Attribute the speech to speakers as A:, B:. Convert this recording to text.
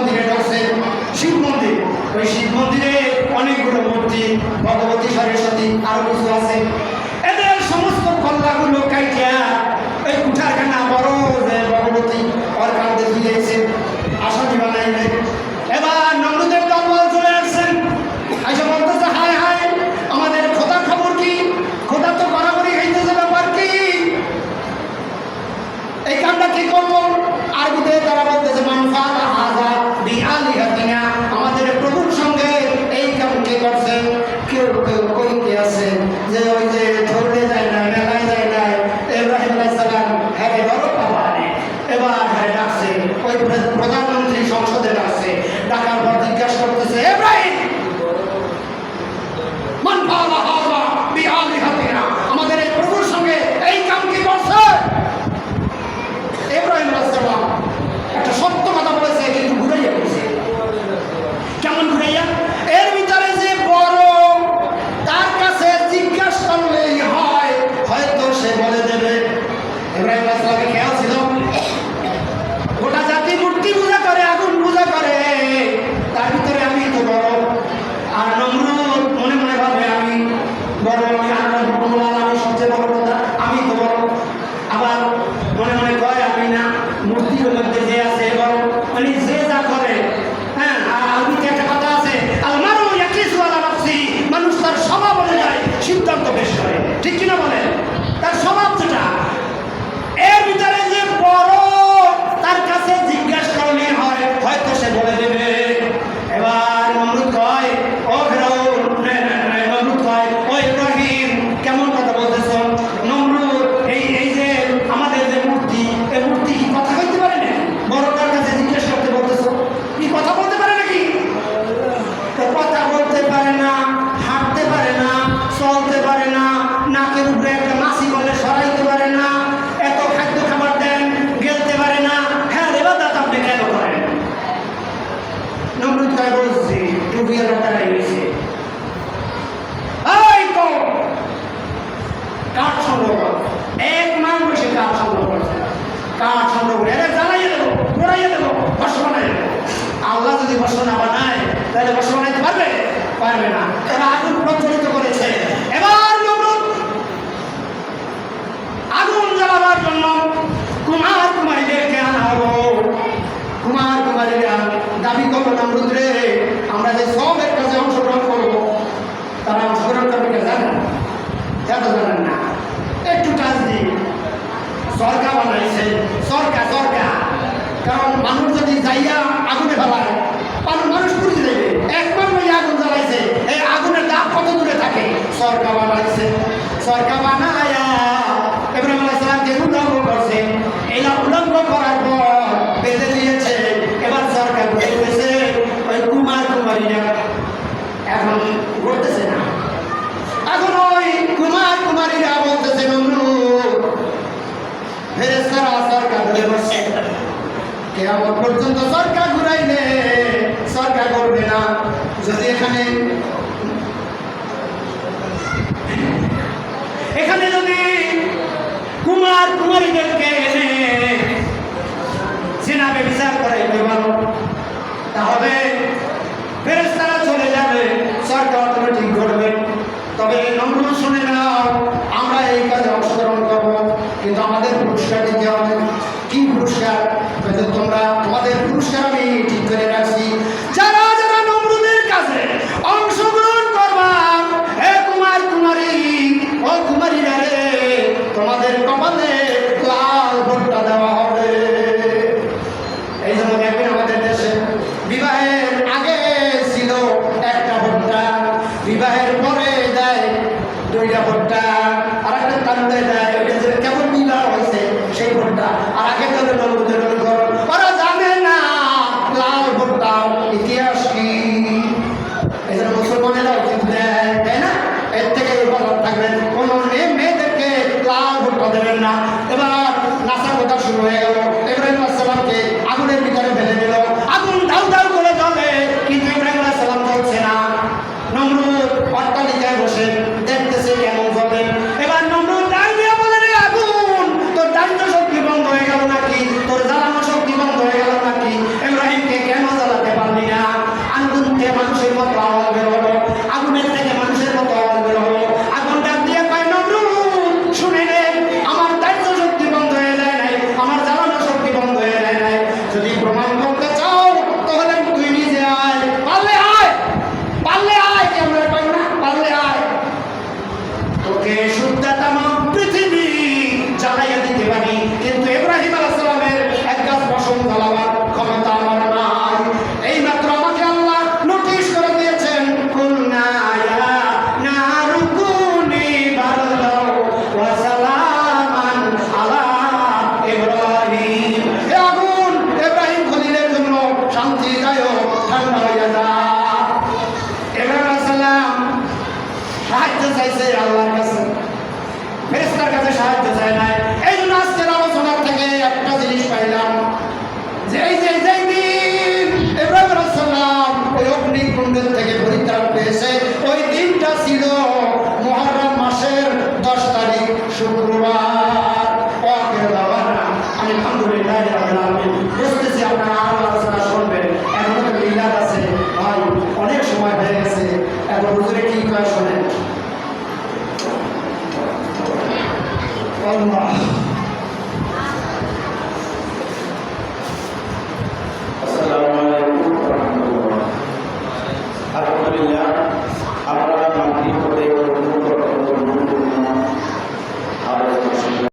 A: মন্দিরে ঢুকছে, শিব মন্দির। ওই শিব মন্দিরে অনেকগুলো মূর্তি, ভগবতী, সরস্বতী, আরো কিছু আছে। এদের সমস্ত কল্লাগুলো কাইটিয়া ওই কুঠারখানা বড় যে ভগবতী ওর কাঁধে দিয়েছে, আসনি বানাইবে। এবার নমরুদের দলবল চলে আসছেন, আইসা বলতেছে হায় হায় আমাদের খোদার খবর কি? খোদা তো বরাবরই খাইতেছে, ব্যাপার কি? এই কামটা কি করবো? আরবিতে তারা বলতেছে মান ফাআলা হাযা বিআলিহাতিনা, আমাদের প্রভুর সঙ্গে এই কাম কে করছে? কেউ কেউ কইতে আছে যে ওই যে ধরলে যায় না, মেলায় যায় না, ইব্রাহিম আলাইহিস সালাম হ্যাঁ বড় বাবা নে। এবার হ্যাঁ ডাকছে, ওই প্রধানমন্ত্রী সংসদে ডাকছে, ডাকার পর জিজ্ঞাসা করতেছে ইব্রাহিম মান ফাআলা হাযা বিআলিহাতিনা, আমাদের এই প্রভুর সঙ্গে এই কাম কে করছে? ইব্রাহিম আলাইহিস সালাম একটা সত্য কথা বলেছে, কিন্তু ঘুরাইয়া বলেছে। কেমন ঘুরাইয়া? এর ভিতরে যে বড় তার কাছে জিজ্ঞাসা করলেই হয়, হয়তো সে বলে দেবে। ইব্রাহিম আলাইহিস সালামের খেয়াল ছিল গোটা জাতি মূর্তি পূজা করে, আগুন পূজা করে, তার ভিতরে আমি তো বড়। আর নমরুদ মনে মনে ভাবে আমি বড়, আমি আল্লাহর হুকুমওয়ালা, আমি সবচেয়ে বড় কথা, আমি তো বড়। আবার মনে মনে কয় আমি না, মূর্তির মধ্যে যে আছে বড়, মানে যে যা করে। হ্যাঁ, আরবিতে একটা কথা আছে আল-মারউ ইয়াকিসু আলা নাফসিহি, মানুষ তার স্বভাব অনুযায়ী সিদ্ধান্ত পেশ করে, ঠিক কিনা বলেন? তার স্বভাব যেটা, এর ভিতরে যে বড় তার কাছে জিজ্ঞাসা করলে হয়, হয়তো সে বলে দেবে। এবার নমরুদ কয় ও ফেরাউন, নমরুদ কয় ও ইব্রাহিম কেমন কথা বলতেছো? নমরুদ এই যে আমাদের যে মূর্তি, এই মূর্তি কি কথা কইতে পারে না? বড় তার কাছে জিজ্ঞেস করতে বলতেছো, কি কথা বলতে পারে নাকি? কথা বলতে পারে না, হাঁটতে পারে না, চলতে পারে না, নাকের উপরে একটা মাছি বলে সরাইতে পারে না, এত খাদ্য খাবার দেন গেলতে পারে না, হ্যাঁ ইবাদত আপনি কেন করেন? নমরুদ কয় বলছি টুপিয়া লোকটাই হয়েছে। এই তো কাঠ সংগ্রহ কর, এক মাস বসে কাঠ সংগ্রহ করছে, কাঠ সংগ্রহ করে এরা জ্বালাইয়ে দেবো, পোড়াইয়ে দেবো, বর্ষ বানাই দেবো। আল্লাহ যদি বর্ষ না বানায় তাহলে বর্ষ বানাইতে পারবে? পারবে না। এরা আগুন প্রজ্বলিত করেছে। এবার নমরুদ আগুন জ্বালাবার জন্য কুমার কুমারীদেরকে আনা হলো। কুমার কুমারীরা দাবি করলো নমরুদ রে, আমরা যে সবের কাছে অংশগ্রহণ করবো, তারা অংশগ্রহণ করবে কে জানেন? এত জানেন না, একটু কাজ দিই। সরকার বানাইছে, সরকার সরকার, কারণ মানুষ যদি যাইয়া আগুনে ফেলায় মানুষ পুড়ে দেবে। একবার ওই আগুন জ্বালাইছে, এই আগুনের দাগ কত দূরে থাকে? সরকার বানাইছে, সরকার বানায়া ইব্রাহিম আলাইহিস সালামকে উলঙ্গ করছে। এই উলঙ্গ করার পর বেঁধে দিয়েছে। এবার সরকার ঘুরে গেছে, ওই কুমার কুমারীরা এখন ঘুরতেছে না। এখন ওই কুমার কুমারীরা বলতেছে নমরুদ ফেরেশতারা সরকার ঘুরে বসছে, কিয়ামত পর্যন্ত সরকার ঘুরাইলে সরকার করবে না। যদি এখানে যদি কুমার কুমারীদেরকে এনে জিনাবে বিচার করাইতে পারো, তাহলে ফেরেশতারা চলে যাবে, সরকার অটোমেটিক করবে। তবে নমরুদ শুনে নাও, আমরা এই কাজে অংশগ্রহণ করবো, কিন্তু আমাদের পুরস্কার দিতে হবে। কি পুরস্কার? তোমরা তোমাদের পুরস্কার আমি ঠিক করে রাখছি। যারা যারা নমরুদের কাছে অংশগ্রহণ করবা, হে কুমার কুমারী, ও কুমারীরা রে, তোমাদের কপালে লাল ভোটটা দেওয়া হবে। এই জন্য দেখবেন আমাদের দেশে বিবাহের আগে ছিল একটা ভোটটা, বিবাহের পরে দেয় দুইটা ভোটটা, আর একটা তালুতে দেয়, ওইটা যে কেমন বিবাহ হয়েছে সেই ভোটটা। আর আগে তাহলে নমরুদের ওরা জানে না লাল ভোটটা ইতিহাস কি। এই জন্য মুসলমানেরাও কিন্তু দেয়, তাই না? এর থেকে বলা থাকবেন, কোন মেয়েদেরকে লাল ভোটটা দেবেন না। এবার নাসা কথা শুরু হয়ে গেল, ইব্রাহিম আলাইহিস সালামকে আগুনের ভিতরে ফেলে দিল, আগুন দাউ দাউ করে জ্বলতে চাইছে আল্লাহর কাছে, ফেরেশতার কাছে সাহায্য চায় নাই। এই জন্য আজকের আলোচনার থেকে একটা জিনিস পাইলাম যে এই যে যেই দিন ইব্রাহিম আলাইহিস সালাম ওই অগ্নিকুণ্ডের থেকে পরিত্রাণ পেয়েছে, ওই দিনটা ছিল মুহররম মাসের 10 তারিখ শুক্রবার। আলহামদুলিল্লাহ রাব্বিল আলামিন। বুঝতেছি আপনারা আরো আলোচনা শুনবেন, এখনো তো মিলাদ আছে ভাই, অনেক সময় হয়ে গেছে। এখন হুজুরে কি কয় শোনেন। আল্লাহ